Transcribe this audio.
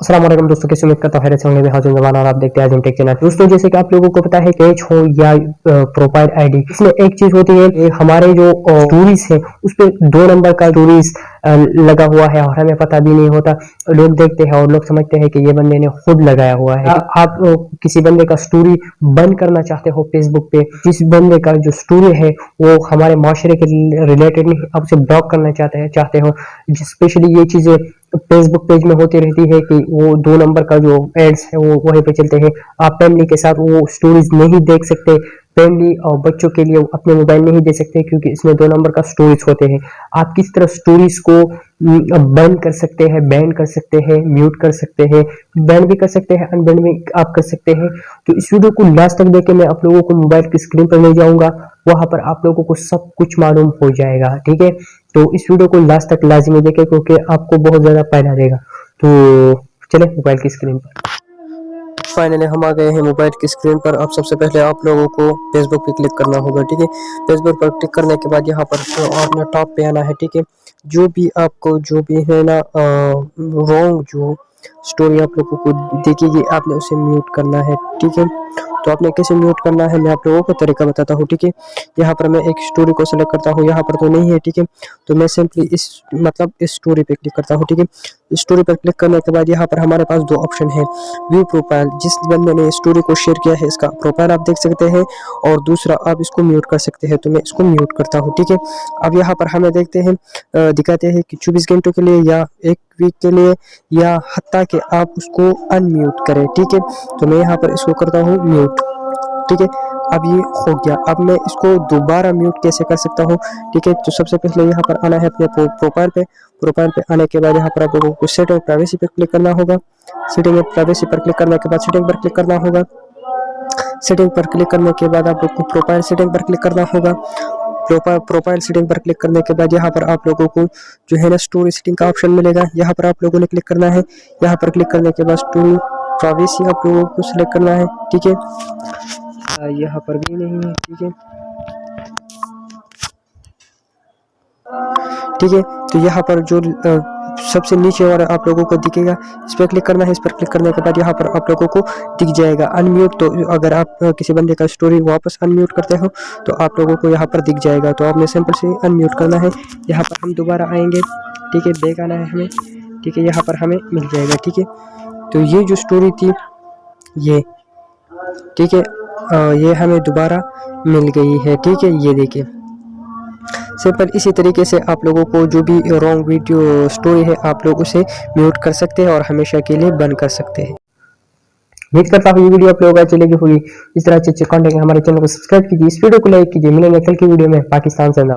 अस्सलाम वालेकुम दोस्तों, कैसे उम्मीद करता हूँ खैरियत से होंगे। हाजिर जवान और आप देखते हैं आज़म टेक चैनल। दोस्तों, जैसे कि आप लोगों को पता है पेज हो या प्रोफाइल आईडी, इसमें एक चीज होती है, हमारे जो स्टोरीज है उस पे 2 नंबर का स्टोरीज लगा हुआ है और हमें पता भी नहीं होता। लोग देखते हैं और लोग समझते हैं कि ये बंदे ने खुद लगाया हुआ है। आप किसी बंदे का स्टोरी बंद करना चाहते हो फेसबुक पे, जिस बंदे का जो स्टोरी है वो हमारे माशरे के रिलेटेड नहीं, आप उसे ब्लॉक करना चाहते हो। स्पेशली ये चीजें फेसबुक पेज में होती रहती है कि वो 2 नंबर का जो एड्स है वो वहीं पे चलते हैं। आप फैमिली के साथ वो स्टोरीज नहीं देख सकते, फैमिली और बच्चों के लिए अपने मोबाइल नहीं दे सकते क्योंकि इसमें 2 नंबर का स्टोरीज होते हैं। आप किस तरह स्टोरीज को बंद कर सकते हैं, बैन कर सकते हैं, म्यूट कर सकते हैं, बैन भी कर सकते हैं, अनबैन भी आप कर सकते हैं। तो इस वीडियो को लास्ट तक देख के मैं आप लोगों को मोबाइल की स्क्रीन पर ले जाऊंगा, वहां पर आप लोगों को सब कुछ मालूम हो जाएगा। ठीक है, तो इस वीडियो को लास्ट तक लाजमी देखें क्योंकि आपको बहुत ज्यादा फायदा देगा। तो चले मोबाइल की स्क्रीन पर। फाइनली हम आ गए हैं मोबाइल की स्क्रीन पर। अब सबसे पहले आप लोगों को फेसबुक पे क्लिक करना होगा। ठीक है, फेसबुक पर क्लिक करने के बाद यहाँ पर आपने टॉप पे आना है। ठीक है, जो भी आपको जो भी है ना रॉन्ग जो स्टोरी आप लोगों को दिखेगी आपने उसे म्यूट करना है। ठीक है, तो आपने कैसे म्यूट करना है मैं आप लोगों को तरीका बताता हूँ। ठीक है, यहाँ पर मैं एक स्टोरी को सेलेक्ट करता हूँ, यहाँ पर तो नहीं है। ठीक है, तो मैं सिंपली इस स्टोरी पे क्लिक करता हूँ। ठीक है, स्टोरी पर क्लिक करने के बाद यहाँ पर हमारे पास 2 ऑप्शन है। व्यू प्रोफाइल, जिस बंदे ने स्टोरी को शेयर किया है इसका प्रोफाइल आप देख सकते हैं, और दूसरा आप इसको म्यूट कर सकते हैं। तो मैं इसको म्यूट करता हूँ। ठीक है, अब यहाँ पर हमें देखते हैं दिखाते हैं कि 24 घंटों के लिए या 1 वीक के लिए या हत्ता कि आप उसको अनम्यूट करें। ठीक है, तो मैं यहाँ पर इसको करता हूँ म्यूट। ठीक है, अब ये हो गया। अब मैं इसको दोबारा म्यूट कैसे कर सकता हूँ। ठीक है, तो सबसे पहले यहाँ पर आना है अपने प्रोफाइल पे। प्रोफाइल पे आने के बाद यहाँ पर आप लोगों को सेटिंग प्राइवेसी पे क्लिक करना होगा। सेटिंग प्राइवेसी पर क्लिक करने के बाद सेटिंग पर क्लिक करना होगा। सेटिंग पर क्लिक करने के बाद आप लोग को प्रोफाइल सेटिंग पर क्लिक करना होगा। प्रोफाइल सेटिंग पर क्लिक करने के बाद यहाँ पर आप लोगों को जो है ना स्टोरी सेटिंग का ऑप्शन मिलेगा, यहाँ पर आप लोगों ने क्लिक करना है। यहाँ पर क्लिक करने के बाद स्टोरी प्राइवेसी आप लोगों को सिलेक्ट करना है। ठीक है, यहाँ पर भी नहीं है। ठीक है, ठीक है, तो यहाँ पर जो सबसे नीचे वाला आप लोगों को दिखेगा, इस पर क्लिक करना है। इस पर क्लिक करने के बाद यहाँ पर आप लोगों को दिख जाएगा अनम्यूट। तो अगर आप किसी बंदे का स्टोरी वापस अनम्यूट करते हो तो आप लोगों को यहाँ पर दिख जाएगा। तो आपने सिंपल से अनम्यूट करना है। यहाँ पर हम दोबारा आएंगे। ठीक है, बैक आना है हमें। ठीक है, यहाँ पर हमें मिल जाएगा। ठीक है, तो ये जो स्टोरी थी ये, ठीक है, ये हमें दोबारा मिल गई है। ठीक है, ये देखिए सिंपल इसी तरीके से आप लोगों को जो भी रॉन्ग वीडियो स्टोरी है आप लोग उसे म्यूट कर सकते हैं और हमेशा के लिए बंद कर सकते हैं। उम्मीद करता हूँ ये वीडियो आप लोगों को अच्छी लगी होगी। इस तरह अच्छे कंटेंट हमारे चैनल को सब्सक्राइब कीजिए, इस वीडियो को लाइक कीजिए। मिलेंगे कल की वीडियो में। पाकिस्तान जिंदाबाद।